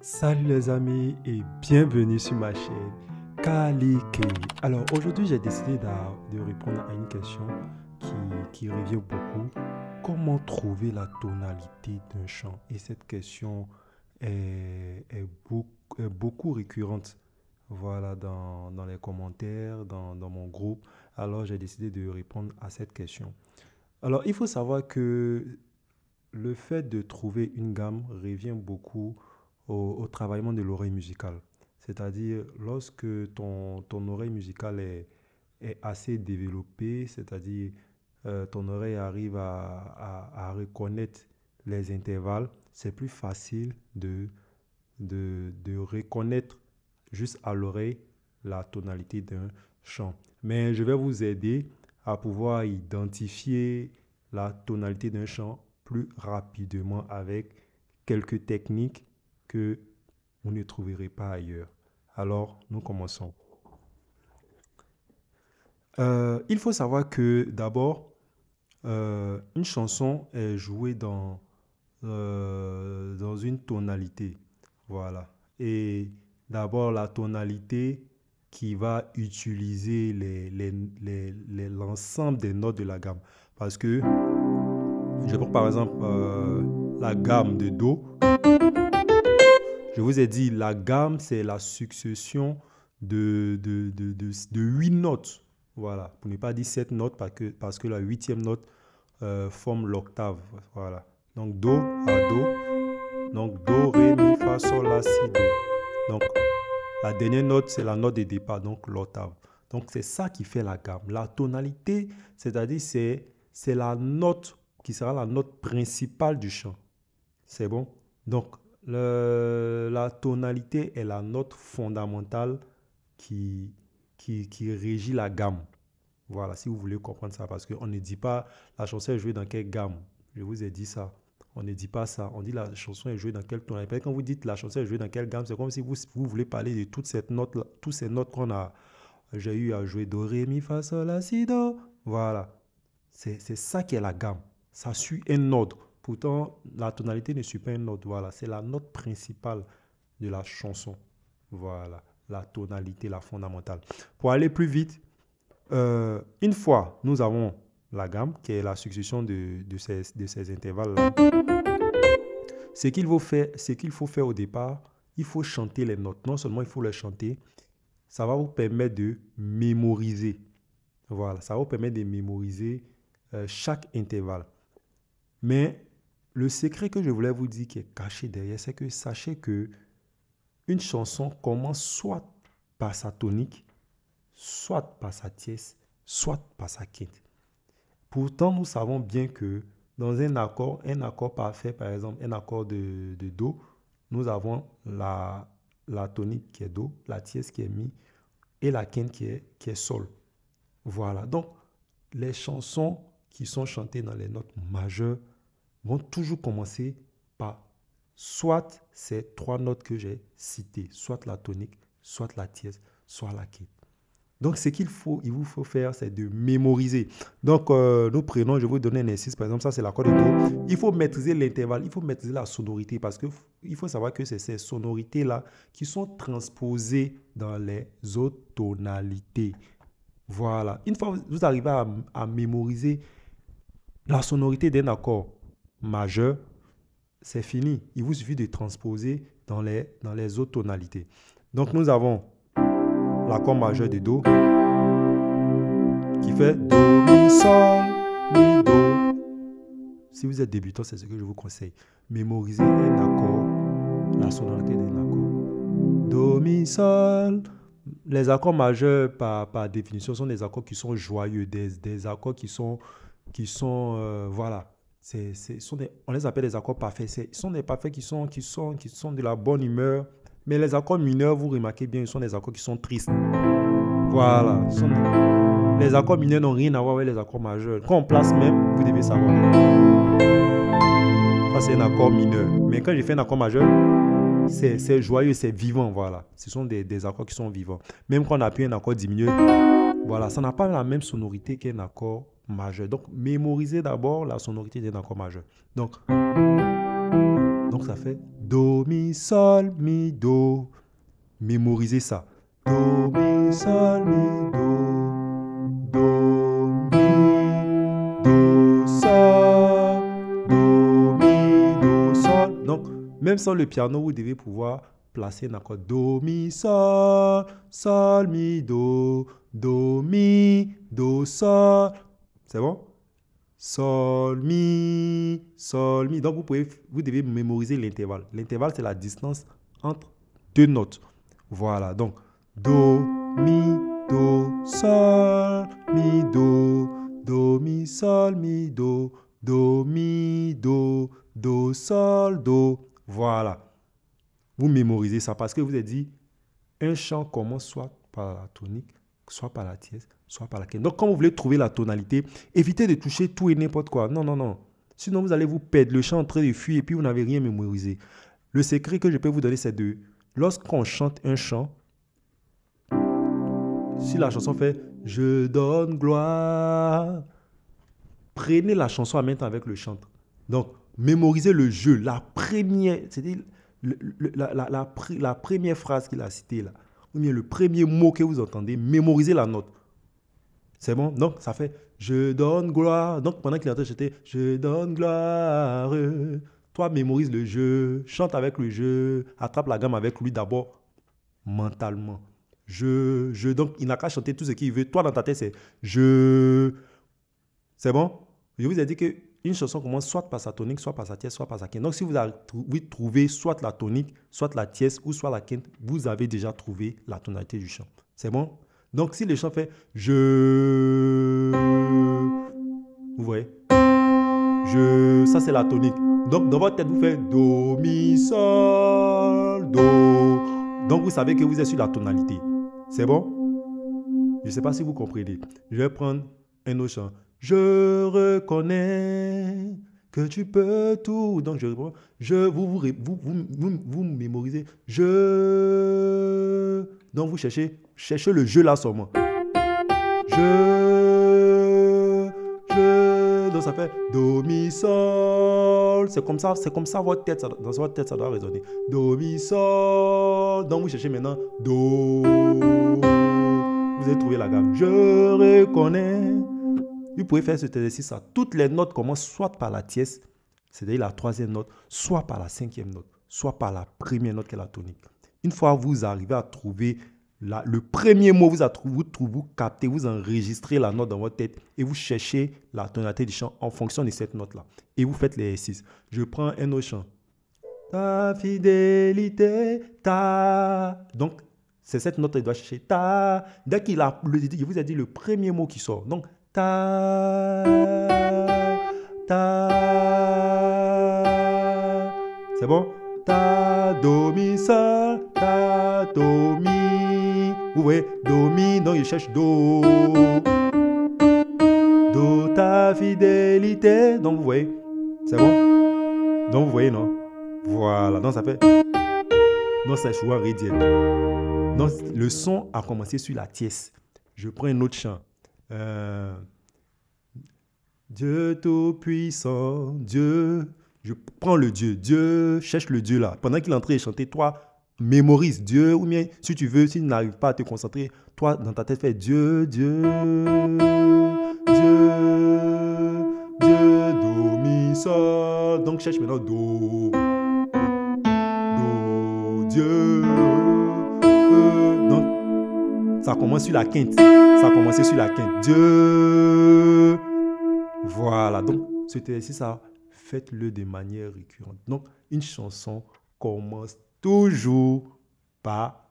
Salut les amis et bienvenue sur ma chaîne Kalike. Alors aujourd'hui j'ai décidé de répondre à une question qui revient beaucoup. Comment trouver la tonalité d'un chant? Et cette question est beaucoup récurrente, voilà, dans les commentaires, dans mon groupe. Alors j'ai décidé de répondre à cette question. Alors il faut savoir que le fait de trouver une gamme revient beaucoup au travaillement de l'oreille musicale. C'est-à-dire, lorsque ton oreille musicale est assez développée, c'est-à-dire ton oreille arrive à reconnaître les intervalles, c'est plus facile de reconnaître juste à l'oreille la tonalité d'un chant. Mais je vais vous aider à pouvoir identifier la tonalité d'un chant plus rapidement avec quelques techniques que vous ne trouverez pas ailleurs. Alors, nous commençons. Il faut savoir que d'abord, une chanson est jouée dans une tonalité. Voilà. Et d'abord, la tonalité qui va utiliser l'ensemble des notes de la gamme. Parce que, je prends par exemple la gamme de Do. Je vous ai dit, la gamme, c'est la succession de 8 notes. Voilà. Pour ne pas dire 7 notes, parce que la huitième note forme l'octave. Voilà. Donc, Do à Do. Donc, Do, Ré, Mi, Fa, Sol, La, Si, Do. Donc, la dernière note, c'est la note de départ, donc l'octave. Donc, c'est ça qui fait la gamme. La tonalité, c'est-à-dire, c'est la note qui sera la note principale du chant. C'est bon? Donc, la tonalité est la note fondamentale qui, qui régit la gamme. Voilà, si vous voulez comprendre ça, parce qu'on ne dit pas la chanson est jouée dans quelle gamme. Je vous ai dit ça. On ne dit pas ça. On dit la chanson est jouée dans quelle tonalité. Quand vous dites la chanson est jouée dans quelle gamme, c'est comme si vous voulez parler de toutes ces notes, toutes ces notes qu'on a. J'ai eu à jouer Do, Ré, Mi, Fa, Sol, La, Si, Do. Voilà. C'est ça qui est la gamme. Ça suit un ordre. Pourtant, la tonalité ne suit pas un ordre. Voilà. C'est la note principale de la chanson. Voilà. La tonalité, la fondamentale. Pour aller plus vite, une fois nous avons la gamme, qui est la succession de ces intervalles-là, ce qu'il faut faire au départ, il faut chanter les notes. Non seulement il faut les chanter, ça va vous permettre de mémoriser. Voilà, ça va vous permettre de mémoriser chaque intervalle. Mais le secret que je voulais vous dire qui est caché derrière, c'est que sachez que une chanson commence soit par sa tonique, soit par sa tierce, soit par sa quinte. Pourtant, nous savons bien que dans un accord parfait, par exemple, un accord de Do, nous avons la tonique qui est Do, la tierce qui est Mi et la quinte qui est Sol. Voilà. Donc, les chansons qui sont chantées dans les notes majeures vont toujours commencer par soit ces trois notes que j'ai citées, soit la tonique, soit la tierce, soit la quinte. Donc, il vous faut faire, c'est de mémoriser. Donc, nous prenons, je vais vous donner un exercice, par exemple, ça c'est l'accord de Do. Il faut maîtriser l'intervalle, il faut maîtriser la sonorité, parce qu'il faut savoir que c'est ces sonorités-là qui sont transposées dans les autres tonalités. Voilà. Une fois que vous arrivez à mémoriser la sonorité d'un accord majeur, c'est fini. Il vous suffit de transposer dans les autres tonalités. Donc, nous avons l'accord majeur de Do qui fait Do, Mi, Sol, Mi, Do. Si vous êtes débutant, c'est ce que je vous conseille. Mémorisez un accord, la sonorité d'un accord. Do, Mi, Sol. Les accords majeurs, par définition, sont des accords qui sont joyeux, des accords qui sont voilà. On les appelle des accords parfaits. Ce sont des parfaits qui sont de la bonne humeur. Mais les accords mineurs, vous remarquez bien, ils sont des accords qui sont tristes. Voilà. Les accords mineurs n'ont rien à voir avec les accords majeurs. Quand on place même, vous devez savoir. Ça, c'est un accord mineur. Mais quand j'ai fait un accord majeur, c'est joyeux, c'est vivant. Voilà. Ce sont des accords qui sont vivants. Même quand on appuie un accord diminué, voilà, ça n'a pas la même sonorité qu'un accord majeur. Donc, mémorisez d'abord la sonorité d'un accord majeur. Donc Donc, ça fait do, mi, sol, mi, do. Mémorisez ça. Do, mi, sol, mi, do. Do, mi, do, sol. Do, mi, do, sol. Donc, même sans le piano, vous devez pouvoir placer un accord. Do, mi, sol, sol, mi, do. Do, mi, do, sol. C'est bon? Sol, mi, sol, mi. Donc, vous devez mémoriser l'intervalle. L'intervalle, c'est la distance entre deux notes. Voilà. Donc, do, mi, do, sol, mi, do. Do, mi, sol, mi, do. Do, mi, do, sol, do. Voilà. Vous mémorisez ça parce que vous avez dit, un chant commence soit par la tonique, soit par la dièse, soit par la quinte. Donc, quand vous voulez trouver la tonalité, évitez de toucher tout et n'importe quoi. Non, non, non. Sinon, vous allez vous perdre. Le chant en train de fuir et puis vous n'avez rien mémorisé. Le secret que je peux vous donner, c'est de, lorsqu'on chante un chant, si la chanson fait « Je donne gloire », prenez la chanson en même temps avec le chantre. Donc, mémorisez le jeu. La première, c'est-à-dire la première phrase qu'il a citée là, ou bien le premier mot que vous entendez, mémorisez la note. C'est bon? Donc, ça fait « Je donne gloire ». Donc, pendant qu'il est en train de chanter « Je donne gloire », toi, mémorise le jeu, chante avec le jeu, attrape la gamme avec lui d'abord, mentalement. Donc, il n'a qu'à chanter tout ce qu'il veut. Toi, dans ta tête, c'est « Je ». C'est bon? Je vous ai dit qu'une chanson commence soit par sa tonique, soit par sa tierce, soit par sa quinte. Donc, si vous avez trouvé soit la tonique, soit la tierce ou soit la quinte, vous avez déjà trouvé la tonalité du chant. C'est bon? Donc, si le chant fait « Je », vous voyez? Je, ça c'est la tonique. Donc, dans votre tête, vous faites Do, Mi, Sol, Do. Donc, vous savez que vous êtes sur la tonalité. C'est bon? Je ne sais pas si vous comprenez. Je vais prendre un autre chant. Je reconnais que tu peux tout. Donc, je reprends. Vous mémorisez. Je. Donc, vous cherchez le jeu là seulement. Donc, ça fait Do, Mi, Sol. C'est comme ça votre tête, dans votre tête, ça doit résonner. Do, Mi, Sol. Donc, vous cherchez maintenant Do. Vous avez trouvé la gamme. Je reconnais. Vous pouvez faire cet exercice. Toutes les notes commencent soit par la tierce, c'est-à-dire la troisième note, soit par la cinquième note, soit par la première note qui est la tonique. Une fois que vous arrivez à trouver le premier mot, vous captez, vous enregistrez la note dans votre tête et vous cherchez la tonalité du chant en fonction de cette note-là. Et vous faites l'exercice. Je prends un autre chant. Ta fidélité, ta. Donc, c'est cette note qu'il doit chercher. Ta. Dès qu'il a, je vous ai dit le premier mot qui sort. Donc, ta. C'est bon? Ta, do, mi, sol, ta, do, mi. Vous voyez? Do, mi, donc il cherche do. Do, ta fidélité. Donc vous voyez? C'est bon? Donc vous voyez, non? Voilà. Donc ça fait. Donc c'est choix rédiel. Donc le son a commencé sur la tierce. Je prends un autre chant. Dieu tout-puissant, Dieu. Je prends le Dieu. Dieu, cherche le Dieu là. Pendant qu'il est en train de chanter, toi, mémorise Dieu. Ou bien, si tu veux, si tu n'arrives pas à te concentrer, toi, dans ta tête, fais Dieu, Dieu, Dieu, Dieu, Do, Mi, Sol. Donc, cherche maintenant Do, Do, Dieu. Donc, ça commence sur la quinte. Ça a commencé sur la quinte. Dieu. Voilà. Donc, cet exercice, ça, faites-le de manière récurrente. Donc, une chanson commence toujours par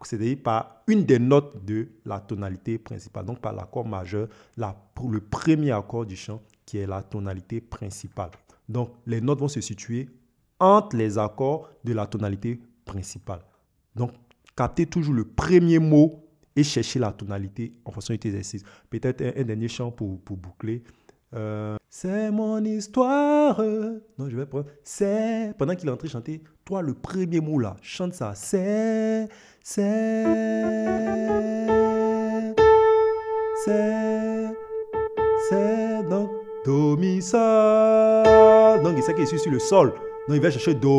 c'est-à-dire par une des notes de la tonalité principale. Donc, par l'accord majeur, le premier accord du chant qui est la tonalité principale. Donc, les notes vont se situer entre les accords de la tonalité principale. Donc, captez toujours le premier mot et cherchez la tonalité en fonction de tes exercices. Peut-être un dernier chant pour boucler. C'est mon histoire. Non, je vais prendre. C'est. Pendant qu'il est en train de chanter, toi, le premier mot là, chante ça. C'est. Donc, Do, Mi, Sol. Donc, il sait qu'il est sur le sol. Non, il va chercher Do.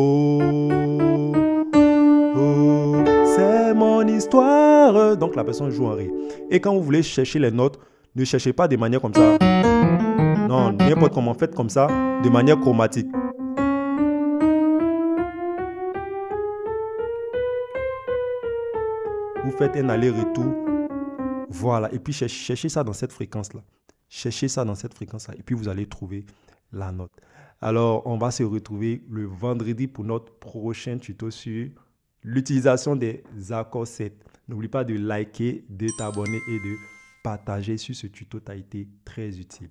Oh, c'est mon histoire. Donc la personne joue en Ré. Et quand vous voulez chercher les notes, ne cherchez pas de manière comme ça. Non, n'importe comment, faites comme ça, de manière chromatique. Vous faites un aller-retour. Voilà. Et puis cherchez ça dans cette fréquence-là. Cherchez ça dans cette fréquence-là. Et puis vous allez trouver la note. Alors, on va se retrouver le vendredi pour notre prochain tuto sur l'utilisation des accords 7. N'oublie pas de liker, de t'abonner et de partager sur ce tuto. Ça a été très utile.